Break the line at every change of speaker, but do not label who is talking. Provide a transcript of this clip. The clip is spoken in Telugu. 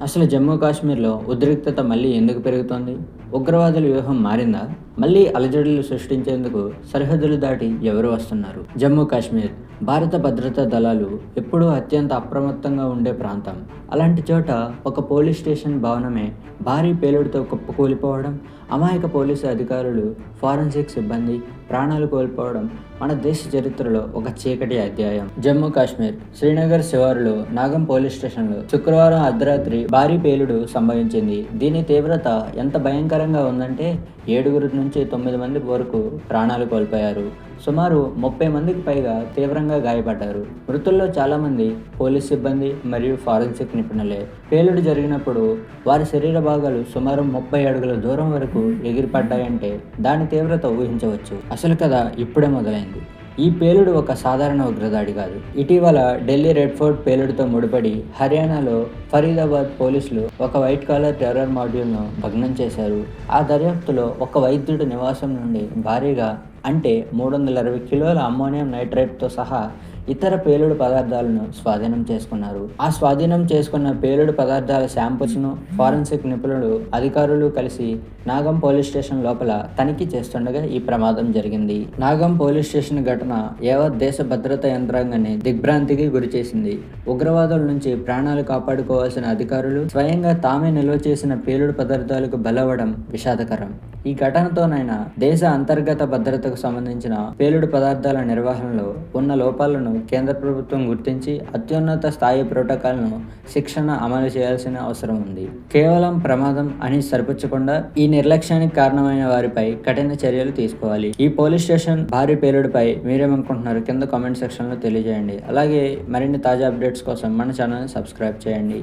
అసలు జమ్మూ కాశ్మీర్‌లో ఉద్రిక్తత మళ్ళీ ఎందుకు పెరుగుతోంది? ఉగ్రవాదుల వ్యూహం మారిందా? మళ్ళీ అలజడులు సృష్టించేందుకు సరిహద్దులు దాటి ఎవరు వస్తున్నారు? జమ్మూ కాశ్మీర్ భారత భద్రతా దళాలు ఎప్పుడూ అత్యంత అప్రమత్తంగా ఉండే ప్రాంతం. అలాంటి చోట ఒక పోలీస్ స్టేషన్ భవనమే భారీ పేలుడుతో కుప్పకూలిపోవడం, అమాయక పోలీసు అధికారులు, ఫారెన్సిక్ సిబ్బంది ప్రాణాలు కోల్పోవడం మన దేశ చరిత్రలో ఒక చీకటి అధ్యాయం. జమ్మూ కాశ్మీర్ శ్రీనగర్ శివారులో నాగం పోలీస్ స్టేషన్లో శుక్రవారం అర్ధరాత్రి భారీ పేలుడు సంభవించింది. దీని తీవ్రత ఎంత భయంకరంగా ఉందంటే 7 నుంచి 9 మంది వరకు ప్రాణాలు కోల్పోయారు. సుమారు 30 మందికి పైగా తీవ్రంగా గాయపడ్డారు. మృతుల్లో చాలామంది పోలీస్ సిబ్బంది మరియు ఫారెన్సిక్ నిపుణులే. పేలుడు జరిగినప్పుడు వారి శరీర భాగాలు సుమారు 30 అడుగుల దూరం వరకు ఎగిరిపడ్డాయంటే దాని తీవ్రత ఊహించవచ్చు. అసలు కథ ఇప్పుడే మొదలైంది. ఈ పేలుడు ఒక సాధారణ ఉగ్రదాడి కాదు. ఇటీవల ఢిల్లీ రెడ్ ఫోర్ట్ పేలుడుతో ముడిపడి హర్యానాలో ఫరీదాబాద్ పోలీసులు ఒక వైట్ కాలర్ టెర్రర్ మాడ్యూల్ను భగ్నం చేశారు. ఆ దర్యాప్తులో ఒక వైద్యుడి నివాసం నుండి భారీగా అంటే 320 కిలోల అమ్మోనియం నైట్రేట్తో సహా ఇతర పేలుడు పదార్థాలను స్వాధీనం చేసుకున్నారు. ఆ స్వాధీనం చేసుకున్న పేలుడు పదార్థాల శాంపుల్స్ను ఫారెన్సిక్ నిపుణులు, అధికారులు కలిసి నాగం పోలీస్ స్టేషన్ లోపల తనిఖీ చేస్తుండగా ఈ ప్రమాదం జరిగింది. నాగం పోలీస్ స్టేషన్ ఘటన యావత్ దేశ భద్రతా యంత్రాంగాన్ని దిగ్భ్రాంతికి గురిచేసింది. ఉగ్రవాదుల నుంచి ప్రాణాలు కాపాడుకోవాల్సిన అధికారులు స్వయంగా తామే నిల్వ చేసిన పేలుడు పదార్థాలకు బలవ్వడం విషాదకరం. ఈ ఘటనతోనైనా దేశ అంతర్గత భద్రతకు సంబంధించిన పేలుడు పదార్థాల నిర్వహణలో ఉన్న లోపాలను కేంద్ర ప్రభుత్వం గుర్తించి అత్యున్నత స్థాయి ప్రోటోకాల్ను శిక్షణ అమలు చేయాల్సిన అవసరం ఉంది. కేవలం ప్రమాదం అని సరిపుచ్చకుండా ఈ నిర్లక్ష్యానికి కారణమైన వారిపై కఠిన చర్యలు తీసుకోవాలి. ఈ పోలీస్ స్టేషన్ భారీ పేలుడుపై మీరేమనుకుంటున్నారు? కింద కామెంట్ సెక్షన్లో తెలియజేయండి. అలాగే మరిన్ని తాజా అప్డేట్స్ కోసం మన ఛానల్ని సబ్స్క్రైబ్ చేయండి.